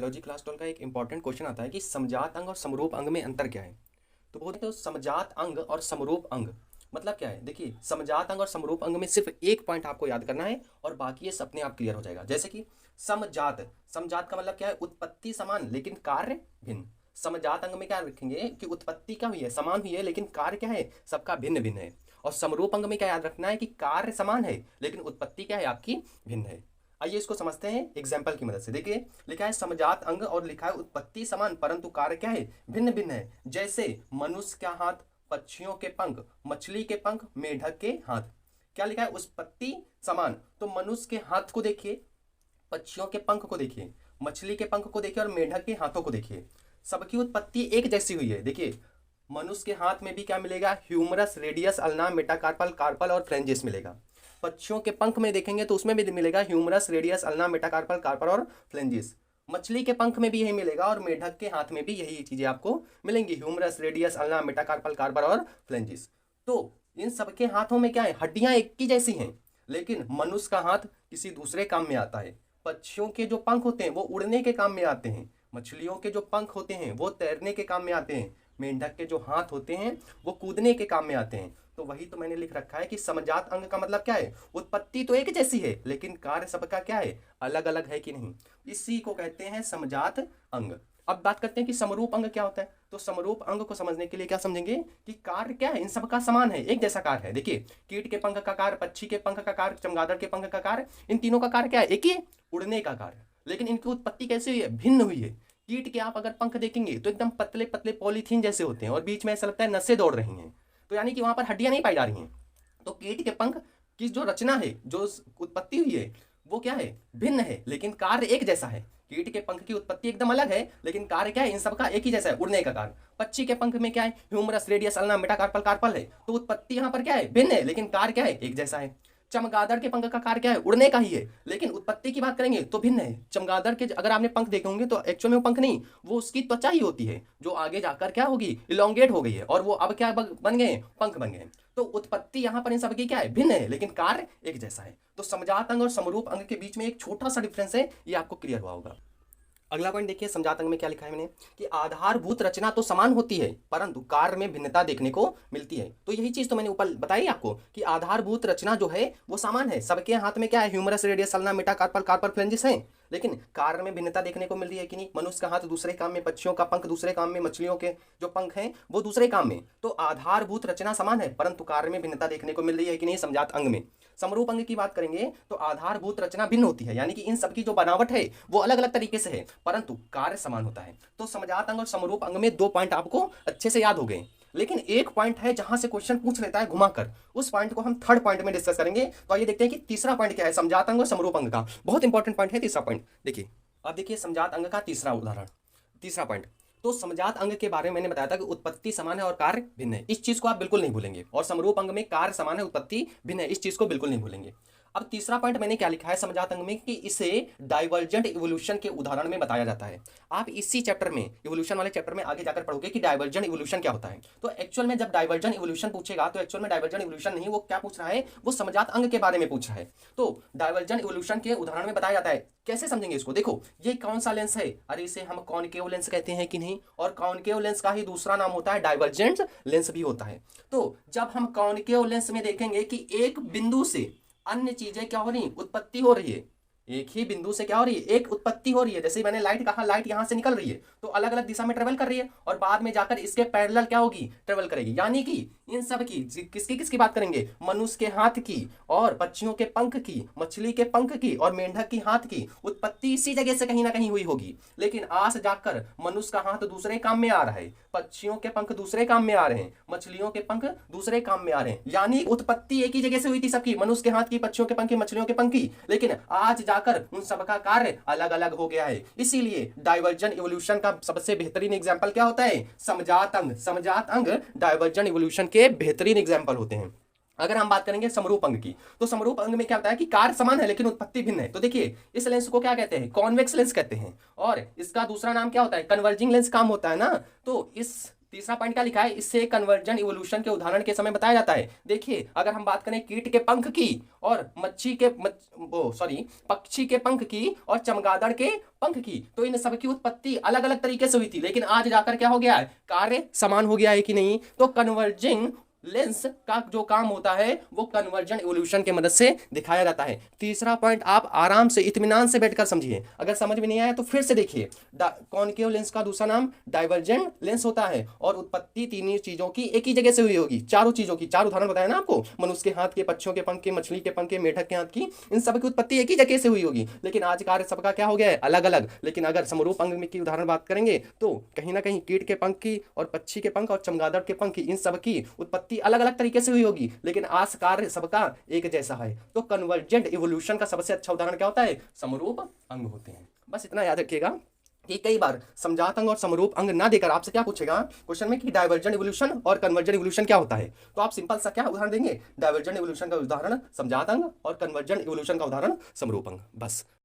Biology class 12 का एक important question आता है कि समजात अंग और समरूप अंग में अंतर क्या है। तो बोलते हैं समजात अंग और समरूप अंग मतलब क्या है। देखिए, समजात अंग और समरूप अंग में सिर्फ एक पॉइंट आपको याद करना है और बाकी ये अपने आप क्लियर हो जाएगा। जैसे कि समजात, समजात का मतलब क्या है, उत्पत्ति समान लेकिन कार्य भिन्न। समजात अंग में क्या रखेंगे कि उत्पत्ति क्या हुई है, समान हुई है, लेकिन कार्य क्या है, सबका भिन्न भिन्न है। और समरूप अंग में क्या याद रखना है कि कार्य समान है लेकिन उत्पत्ति क्या है, आपकी भिन्न है। आइए इसको समझते हैं एग्जाम्पल की मदद से। देखिए, लिखा है समजात अंग और लिखा है उत्पत्ति समान परंतु कार्य क्या है, भिन्न भिन्न है। जैसे मनुष्य का हाथ, पक्षियों के पंख, मछली के पंख, मेढक के हाथ। क्या लिखा है, उत्पत्ति समान। तो मनुष्य के हाथ को देखिए, पक्षियों के पंख को देखिए, मछली के पंख को देखिए और मेढक के हाथों को देखिए, सबकी उत्पत्ति एक जैसी हुई है। देखिए, मनुष्य के हाथ में भी क्या मिलेगा, humerus, radius, ulna, metacarpal, carpal और फ्लेंजिस मिलेगा। पक्षियों के पंख में देखेंगे तो उसमें भी मिलेगा humerus, radius, ulna, metacarpal, carpal और फ्लेंजिस। मछली के पंख में भी यही मिलेगा और मेढक के हाथ में भी यही चीजें आपको मिलेंगी, humerus, radius, ulna, metacarpal, carpal और फ्लेंजिस। तो इन सबके हाथों में क्या है, हड्डियां एक ही जैसी हैं, लेकिन मनुष्य का हाथ किसी दूसरे काम में आता है। पक्षियों के जो पंख होते हैं वो उड़ने के काम में आते हैं, मछलियों के जो पंख होते हैं वो तैरने के काम में आते हैं, मेंढक के जो हाथ होते हैं वो कूदने के काम में आते हैं। तो वही तो मैंने लिख रखा है कि समजात अंग का मतलब क्या है, उत्पत्ति तो एक जैसी है लेकिन कार्य सबका क्या है, अलग अलग है कि नहीं। इसी को कहते हैं समजात अंग। अब बात करते हैं कि समरूप अंग क्या होता है। तो समरूप अंग को समझने के लिए क्या समझेंगे कि कार्य क्या है, इन सबका समान है, एक जैसा कार्य है। देखिए, कीट के पंख का कार्य, पक्षी के पंख का कार्य, चमगादड़ के पंख का कार्य, इन तीनों का कार्य क्या है, एक ही, उड़ने का कार्य। लेकिन इनकी उत्पत्ति कैसे हुई है, भिन्न हुई है। कीट के आप अगर पंख देखेंगे तो एकदम पतले पतले पॉलीथीन जैसे होते हैं और बीच में ऐसा लगता है नसें दौड़ रही हैं, तो यानी कि वहां पर हड्डियां नहीं पाई जा रही हैं। तो कीट के पंख की जो रचना है, जो उत्पत्ति हुई है, वो क्या है, भिन्न है लेकिन कार्य एक जैसा है। कीट के पंख की उत्पत्ति एकदम अलग है लेकिन कार्य क्या है, इन सबका एक ही जैसा है, उड़ने का कार्य। पक्षी के पंख में क्या है, humerus, radius, ulna, metacarpal, carpal है, तो उत्पत्ति यहाँ पर क्या है, भिन्न है लेकिन कार्य क्या है, एक जैसा है। चमगादड़ के पंख का कार्य क्या है, उड़ने का ही है, लेकिन उत्पत्ति की बात करेंगे तो भिन्न है। चमगादड़ के अगर आपने पंख देखे होंगे तो एक्चुअल में वो पंख नहीं, वो उसकी त्वचा ही होती है जो आगे जाकर क्या होगी, इलोंगेट हो गई है और वो अब क्या बन गए, पंख बन गए। तो उत्पत्ति यहाँ पर इन सबकी क्या है, भिन्न है लेकिन कार्य एक जैसा है। तो समजात अंग और समरूप अंग के बीच में एक छोटा सा डिफरेंस है, ये आपको क्लियर हुआ होगा। अगला पॉइंट देखिए, समजात अंग में क्या लिखा है मैंने कि आधारभूत रचना तो समान होती है परंतु कार्य में भिन्नता देखने को मिलती है। तो यही चीज तो मैंने ऊपर बताई आपको कि आधारभूत रचना जो है वो समान है, सबके हाथ में क्या है, humerus, radius, ulna, metacarpal, carpal, phalanges है, लेकिन कार्य में भिन्नता देखने को मिल रही है कि नहीं। मनुष्य का हाथ दूसरे काम में, पक्षियों का पंख दूसरे काम में, मछलियों के जो पंख हैं वो दूसरे काम में। तो आधारभूत रचना समान है परंतु कार्य में भिन्नता देखने को मिल रही है कि नहीं समजात अंग में। समरूप अंग की बात करेंगे तो आधारभूत रचना भिन्न होती है, यानी कि इन सबकी जो बनावट है वो अलग अलग तरीके से है परंतु कार्य समान होता है। तो समजात अंग और समरूप अंग में दो पॉइंट आपको अच्छे से याद हो गए, लेकिन एक पॉइंट है जहां से क्वेश्चन पूछ लेता है घुमाकर, उस पॉइंट को हम थर्ड पॉइंट में डिस्कस करेंगे। तो आइए देखते हैं कि तीसरा पॉइंट क्या है समजात अंग और समरूप अंग का। बहुत इंपॉर्टेंट पॉइंट है तीसरा पॉइंट। देखिए, अब देखिए समजात अंग का तीसरा उदाहरण, तीसरा पॉइंट। तो समजात अंग के बारे में मैंने बताया था कि उत्पत्ति समान है और कार्य भिन्न है, इस चीज को आप बिल्कुल नहीं भूलेंगे। और समरूप अंग में कार्य समान है, उत्पत्ति भिन्न है, इस चीज को बिल्कुल नहीं भूलेंगे। अब तीसरा पॉइंट मैंने क्या लिखा है समजात अंग में कि इसे डाइवर्जेंट इवोल्यूशन के उदाहरण में बताया जाता है। आप इसी चैप्टर में, इवोल्यूशन वाले चैप्टर में आगे जाकर पढ़ोगे कि डाइवर्जेंट इवोल्यूशन क्या होता है। तो एक्चुअल में जब डाइवर्जेंट इवोल्यूशन पूछेगा तो एक्चुअल में डाइवर्जेंट इवोल्यूशन नहीं, वो क्या पूछ रहा है, वो समजात अंग के बारे में पूछ रहा है। तो डाइवर्जेंट इवोल्यूशन के उदाहरण में बताया जाता है। कैसे समझेंगे इसको, देखो ये कौन सा लेंस है, अरे इसे हम कॉनकेव लेंस कहते हैं कि नहीं, और कॉनकेव लेंस का ही दूसरा नाम होता है डाइवर्जेंट लेंस भी होता है। तो जब हम कॉनकेव लेंस में देखेंगे कि एक बिंदु से अन्य चीजें क्या हो रही, उत्पत्ति हो रही है, एक ही बिंदु से क्या हो रही है, एक उत्पत्ति हो रही है। जैसे मैंने लाइट कहा, लाइट यहां से निकल रही है तो अलग अलग दिशा में ट्रेवल कर रही है और बाद में जाकर इसके पैरेलल क्या होगी, ट्रेवल करेगी। यानी कि इन सब की किसकी किसकी बात करेंगे, मनुष्य के हाथ की और पक्षियों के पंख की, मछली के पंख की और मेंढक की हाथ की उत्पत्ति इसी जगह से कहीं ना कहीं हुई होगी। लेकिन आज जाकर मनुष्य का हाथ दूसरे काम में आ रहा है, पक्षियों के पंख दूसरे काम में आ रहे हैं, मछलियों के पंख दूसरे काम में आ रहे हैं, यानी उत्पत्ति एक ही जगह से हुई थी सबकी, मनुष्य के हाथ की, पक्षियों के पंख की, मछलियों के पंख की, लेकिन आज जाकर उन सबका कार्य अलग अलग हो गया है। इसीलिए डाइवर्जेंट इवोल्यूशन का सबसे बेहतरीन एग्जांपल क्या होता है, समजात अंग। समजात अंग डाइवर्जेंट इवोल्यूशन के बेहतरीन एग्जांपल होते हैं। अगर हम बात करेंगे समरूप अंग की, तो समरूप अंग में क्या होता है कि कार्य समान है लेकिन उत्पत्ति भिन्न है। तो देखिए, इस लेंस को क्या कहते हैं, कॉन्वेक्स लेंस कहते हैं, और इसका दूसरा नाम क्या होता है, कन्वर्जिंग लेंस काम होता है ना। तो इस तीसरा पॉइंट क्या लिखा है, इससे कन्वर्जन इवोल्यूशन के उदाहरण के समय बताया जाता है। देखिए अगर हम बात करें कीट के पंख की और पक्षी के पंख की और चमगादड़ के पंख की, तो इन सब की उत्पत्ति अलग अलग तरीके से हुई थी, लेकिन आज जाकर क्या हो गया है, कार्य समान हो गया है कि नहीं। तो कन्वर्जिंग लेंस का जो काम होता है वो कन्वर्जन इवोल्यूशन के मदद से दिखाया जाता है। तीसरा पॉइंट आप आराम से इत्मीनान से बैठकर समझिए, अगर समझ में नहीं आया तो फिर से देखिए। कॉनकेव लेंस का दूसरा नाम डाइवर्जेंट लेंस होता है और उत्पत्ति तीनों चीजों की एक ही जगह से हुई होगी। चारों चीजों की, चार उदाहरण बताया ना आपको, मनुष्य के हाथ के, पक्षियों के पंख के, मछली के पंख के, मेढक के हाथ की, इन सब की उत्पत्ति एक ही जगह से हुई होगी, लेकिन आज कार्य सबका क्या हो गया है, अलग अलग। लेकिन अगर समरूप अंग की उदाहरण बात करेंगे तो कहीं ना कहीं कीट के पंख की और पक्षी के पंख और चमगादड़ के पंख की, इन सब की उत्पत्ति अलग अलग तरीके से हुई होगी, लेकिन आज कार्य सबका एक जैसा है। तो कन्वर्जेंट इवोल्यूशन का सबसे अच्छा उदाहरण क्या होता है, समरूप अंग होते हैं। बस इतना याद रखिएगा कि कई बार समजात अंग और समरूप अंग ना देकर आपसे क्या पूछेगा क्वेश्चन में कि डाइवर्जेंट इवोल्यूशन और कन्वर्जेंट इवोल्यूशन क्या होता है, तो आप सिंपल सा क्या उदाहरण देंगे, डाइवर्जेंट इवोल्यूशन का उदाहरण समजात अंग और कन्वर्जेंट इवोल्यूशन का उदाहरण समरूप अंग। बस